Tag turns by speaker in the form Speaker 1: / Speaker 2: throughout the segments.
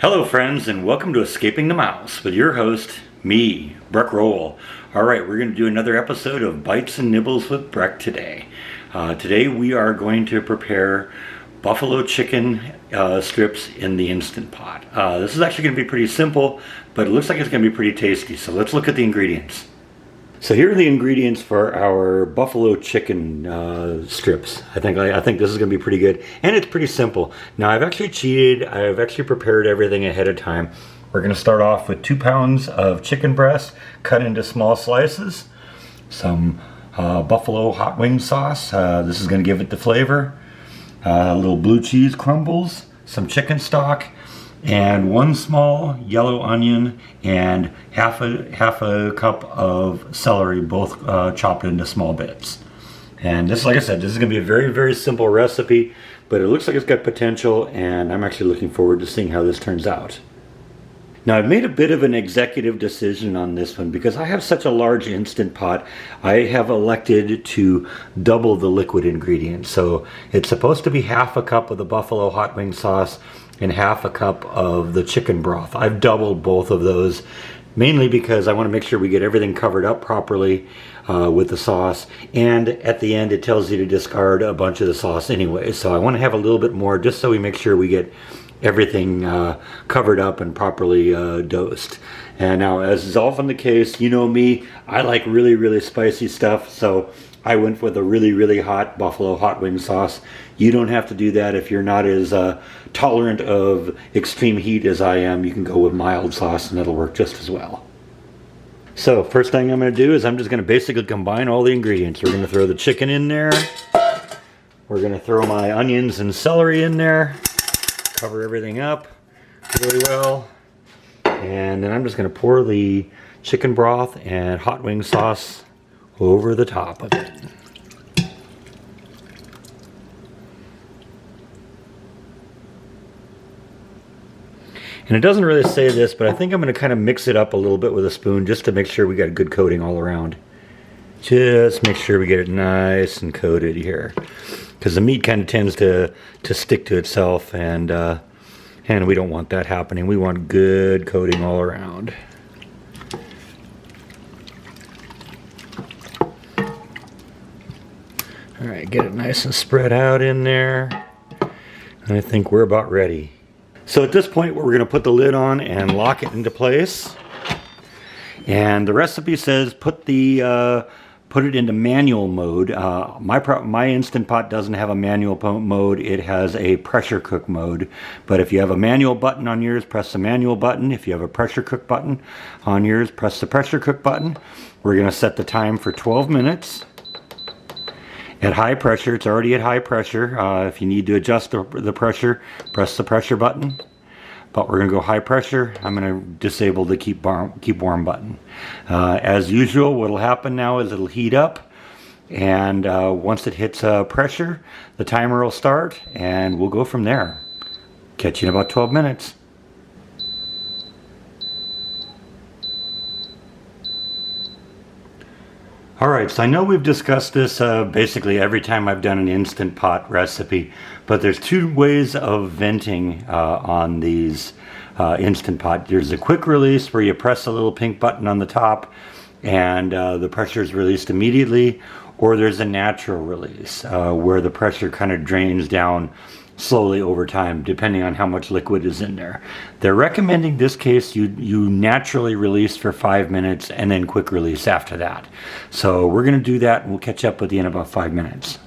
Speaker 1: Hello friends, and welcome to Escaping the Mouse with your host, me, Breck Roll. Alright, we're going to do another episode of Bytes and Nibbles with Breck today. Today we are going to prepare buffalo chicken strips in the Instant Pot. This is actually going to be pretty simple, but it looks like it's going to be pretty tasty, so let's look at the ingredients. So here are the ingredients for our buffalo chicken strips. I think this is going to be pretty good, and it's pretty simple. Now I've actually cheated. I've actually prepared everything ahead of time. We're going to start off with 2 pounds of chicken breast cut into small slices, some buffalo hot wing sauce. This is going to give it the flavor. A little blue cheese crumbles, some chicken stock, and 1 small yellow onion and half a cup of celery, both chopped into small bits. And this, like I said, this is going to be a very, very simple recipe, but it looks like it's got potential, and I'm actually looking forward to seeing how this turns out. Now I've made a bit of an executive decision on this one because I have such a large Instant Pot. I have elected to double the liquid ingredients. So it's supposed to be half a cup of the buffalo hot wing sauce and half a cup of the chicken broth. I've doubled both of those mainly because I want to make sure we get everything covered up properly with the sauce, and at the end it tells you to discard a bunch of the sauce anyway. So I want to have a little bit more just so we make sure we get everything covered up and properly dosed. And now, as is often the case, you know me, I like really, really spicy stuff, so I went with a really, really hot buffalo hot wing sauce. You don't have to do that if you're not as tolerant of extreme heat as I am. You can go with mild sauce and it'll work just as well. So first thing I'm going to do is I'm just going to basically combine all the ingredients. We're going to throw the chicken in there. We're going to throw my onions and celery in there. Cover everything up really well. And then I'm just going to pour the chicken broth and hot wing sauce over the top of it. And it doesn't really say this, but I think I'm going to kind of mix it up a little bit with a spoon just to make sure we got a good coating all around. Just make sure we get it nice and coated here, because the meat kind of tends to stick to itself, and we don't want that happening. We want good coating all around. All right, get it nice and spread out in there. And I think we're about ready. So at this point, we're going to put the lid on and lock it into place. And the recipe says put it into manual mode. My Instant Pot doesn't have a manual mode. It has a pressure cook mode. But if you have a manual button on yours, press the manual button. If you have a pressure cook button on yours, press the pressure cook button. We're going to set the time for 12 minutes. At high pressure, it's already at high pressure. If you need to adjust the pressure, press the pressure button. But we're going to go high pressure. I'm going to disable the keep warm button. As usual, what will happen now is it'll heat up, and once it hits pressure, the timer will start, and we'll go from there. Catch you in about 12 minutes. Alright, so I know we've discussed this basically every time I've done an Instant Pot recipe, but there's 2 ways of venting on these Instant Pot. There's a quick release where you press a little pink button on the top and the pressure is released immediately, or there's a natural release where the pressure kind of drains down slowly over time depending on how much liquid is in there. They're recommending this case you naturally release for 5 minutes and then quick release after that. So we're going to do that, and we'll catch up with you in about 5 minutes.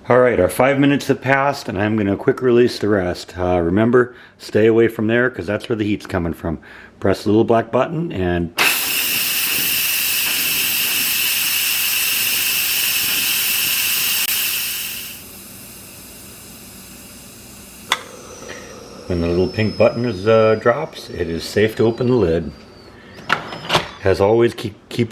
Speaker 1: Alright, our 5 minutes have passed, and I'm going to quick release the rest. Remember, stay away from there because that's where the heat's coming from. Press the little black button and when the little pink button drops, it is safe to open the lid. As always, keep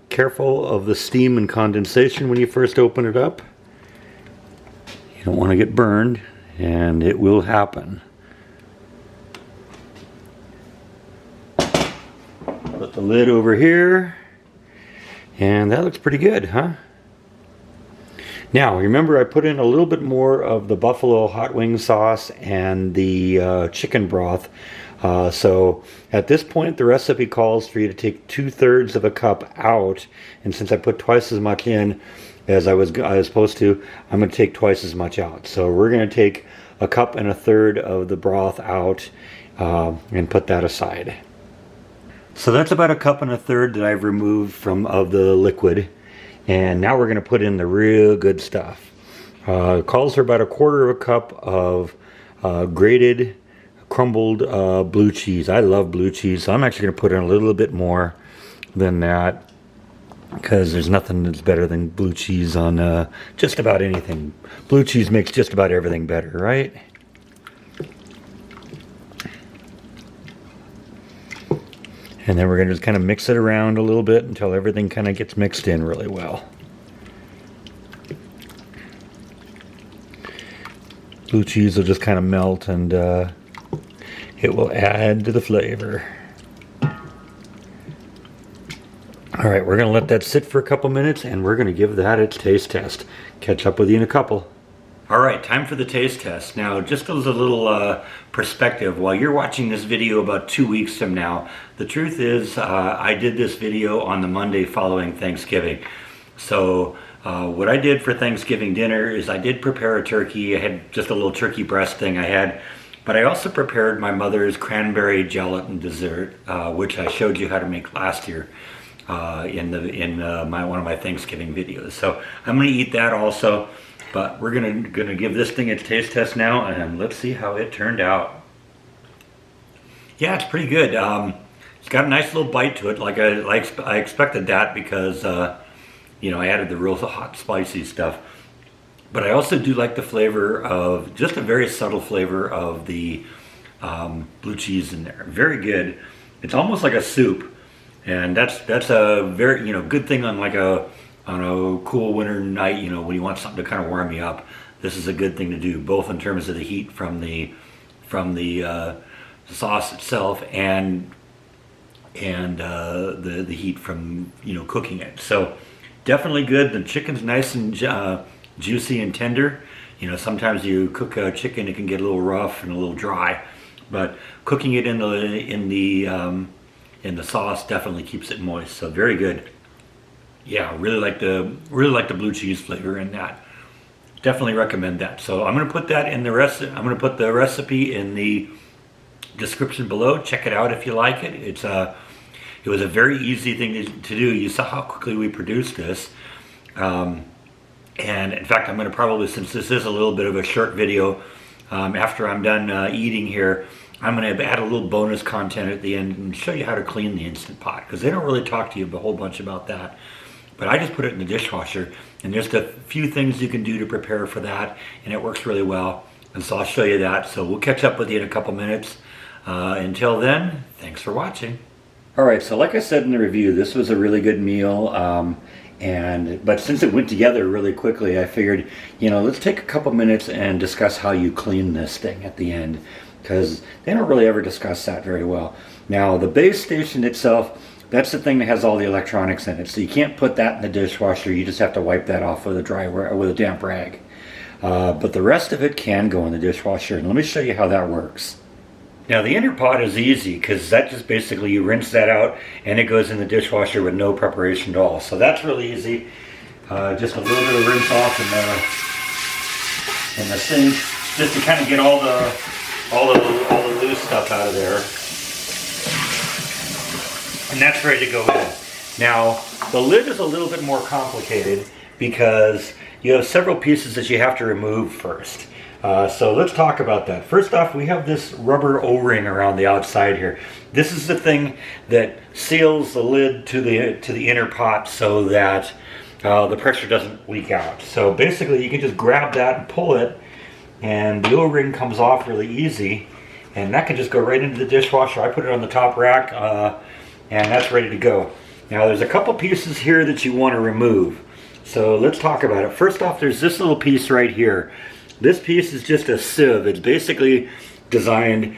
Speaker 1: careful of the steam and condensation when you first open it up. You don't want to get burned, and it will happen. Put the lid over here, and that looks pretty good, huh? Now, remember I put in a little bit more of the buffalo hot wing sauce and the chicken broth. So at this point, the recipe calls for you to take 2/3 of a cup out. And since I put twice as much in as I was supposed to, I'm going to take twice as much out. So we're going to take 1 1/3 cups of the broth out and put that aside. So that's about 1 1/3 cups that I've removed of the liquid. And now we're going to put in the real good stuff. It calls for about 1/4 cup of grated, crumbled blue cheese. I love blue cheese, so I'm actually going to put in a little bit more than that, because there's nothing that's better than blue cheese on just about anything. Blue cheese makes just about everything better, right? And then we're going to just kind of mix it around a little bit until everything kind of gets mixed in really well. Blue cheese will just kind of melt, and it will add to the flavor. All right, we're going to let that sit for a couple minutes, and we're going to give that its taste test. Catch up with you in a couple. All right, time for the taste test. Now, just as a little perspective, while you're watching this video about 2 weeks from now, the truth is I did this video on the Monday following Thanksgiving. So what I did for Thanksgiving dinner is I did prepare a turkey. I had just a little turkey breast thing I had, but I also prepared my mother's cranberry gelatin dessert, which I showed you how to make last year in one of my Thanksgiving videos. So I'm going to eat that also. But we're gonna give this thing its taste test now, and let's see how it turned out. Yeah, it's pretty good. It's got a nice little bite to it. I expected that because you know, I added the real hot spicy stuff. But I also do like the flavor of, just a very subtle flavor of the blue cheese in there. Very good. It's almost like a soup, and that's a very good thing on a cool winter night, when you want something to kind of warm you up. This is a good thing to do, both in terms of the heat from the sauce itself and the heat from cooking it. So definitely good. The chicken's nice and juicy and tender. Sometimes you cook chicken, it can get a little rough and a little dry, but cooking it in the sauce definitely keeps it moist. So very good. Yeah, really like the blue cheese flavor in that. Definitely recommend that. So I'm going to put that in the I'm going to put the recipe in the description below. Check it out if you like it. It was a very easy thing to do. You saw how quickly we produced this. And in fact, I'm going to probably, since this is a little bit of a short video, after I'm done eating here, I'm going to add a little bonus content at the end and show you how to clean the Instant Pot, because they don't really talk to you a whole bunch about that. But I just put it in the dishwasher, and there's a few things you can do to prepare for that, and it works really well. And so I'll show you that. So we'll catch up with you in a couple minutes. Until then, thanks for watching. All right, so like I said in the review, this was a really good meal. But since it went together really quickly, I figured, let's take a couple minutes and discuss how you clean this thing at the end, because they don't really ever discuss that very well. Now, the base station itself, that's the thing that has all the electronics in it. So you can't put that in the dishwasher. You just have to wipe that off with a damp rag. But the rest of it can go in the dishwasher. And let me show you how that works. Now the inner pot is easy, because that just basically, you rinse that out and it goes in the dishwasher with no preparation at all. So that's really easy. Just a little bit of rinse off in the sink, just to kind of get all the loose stuff out of there. And that's ready to go in. Now, the lid is a little bit more complicated because you have several pieces that you have to remove first. So let's talk about that. First off, we have this rubber O-ring around the outside here. This is the thing that seals the lid to the inner pot so that the pressure doesn't leak out. So basically, you can just grab that and pull it, and the O-ring comes off really easy, and that can just go right into the dishwasher. I put it on the top rack, and that's ready to go. Now there's a couple pieces here that you want to remove. So let's talk about it. First off, there's this little piece right here. This piece is just a sieve. It's basically designed,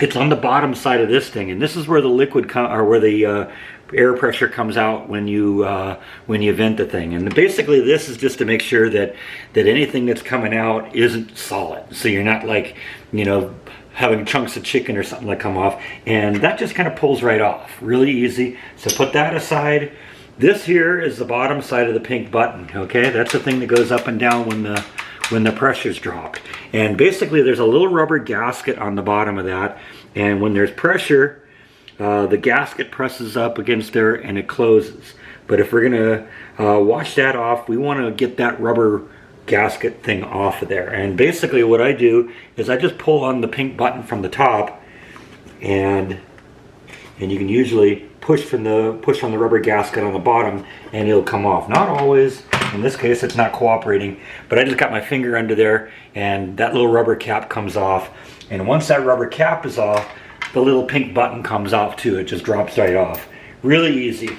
Speaker 1: it's on the bottom side of this thing, and this is where the liquid where the air pressure comes out when you vent the thing. And basically this is just to make sure that anything that's coming out isn't solid, so you're not like, you know, having chunks of chicken or something that come off. And that just kind of pulls right off, really easy. So put that aside. This here is the bottom side of the pink button. Okay, that's the thing that goes up and down when the pressure's dropped. And basically there's a little rubber gasket on the bottom of that, and when there's pressure, the gasket presses up against there and it closes. But if we're gonna wash that off, we want to get that rubber gasket thing off of there. And basically what I do is I just pull on the pink button from the top, and you can usually push on the rubber gasket on the bottom and it'll come off. Not always. In this case it's not cooperating, but I just got my finger under there and that little rubber cap comes off. And once that rubber cap is off, the little pink button comes off too. It just drops right off. Really easy.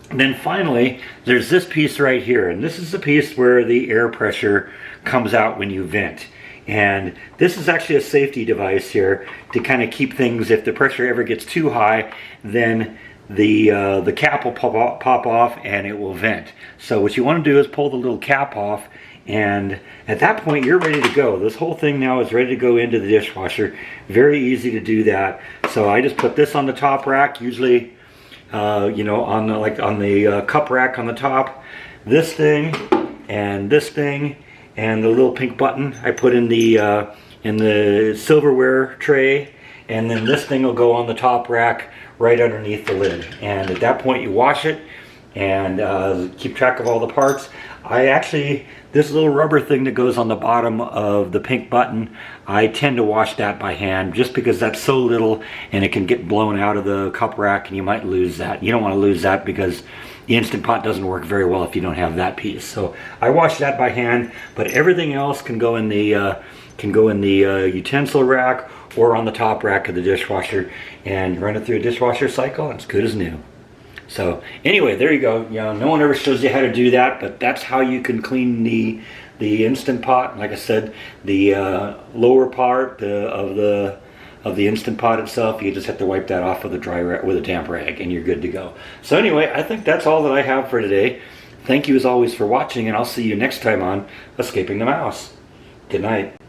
Speaker 1: And then finally, there's this piece right here, and this is the piece where the air pressure comes out when you vent. And this is actually a safety device here to kind of keep things, if the pressure ever gets too high, then the cap will pop off and it will vent. So what you want to do is pull the little cap off, and at that point you're ready to go. This whole thing now is ready to go into the dishwasher. Very easy to do that. So I just put this on the top rack, usually you know, on the cup rack on the top. This thing and the little pink button I put in the silverware tray, and then this thing will go on the top rack right underneath the lid. And at that point you wash it and keep track of all the parts. This little rubber thing that goes on the bottom of the pink button, I tend to wash that by hand just because that's so little and it can get blown out of the cup rack and you might lose that. You don't want to lose that because the Instant Pot doesn't work very well if you don't have that piece. So I wash that by hand, but everything else can go in the utensil rack or on the top rack of the dishwasher, and run it through a dishwasher cycle and it's good as new. So anyway, there you go. You know, no one ever shows you how to do that, but that's how you can clean the Instant Pot. Like I said, the lower part of the Instant Pot itself, you just have to wipe that off with a damp rag, and you're good to go. So anyway, I think that's all that I have for today. Thank you as always for watching, and I'll see you next time on Escaping the Mouse. Good night.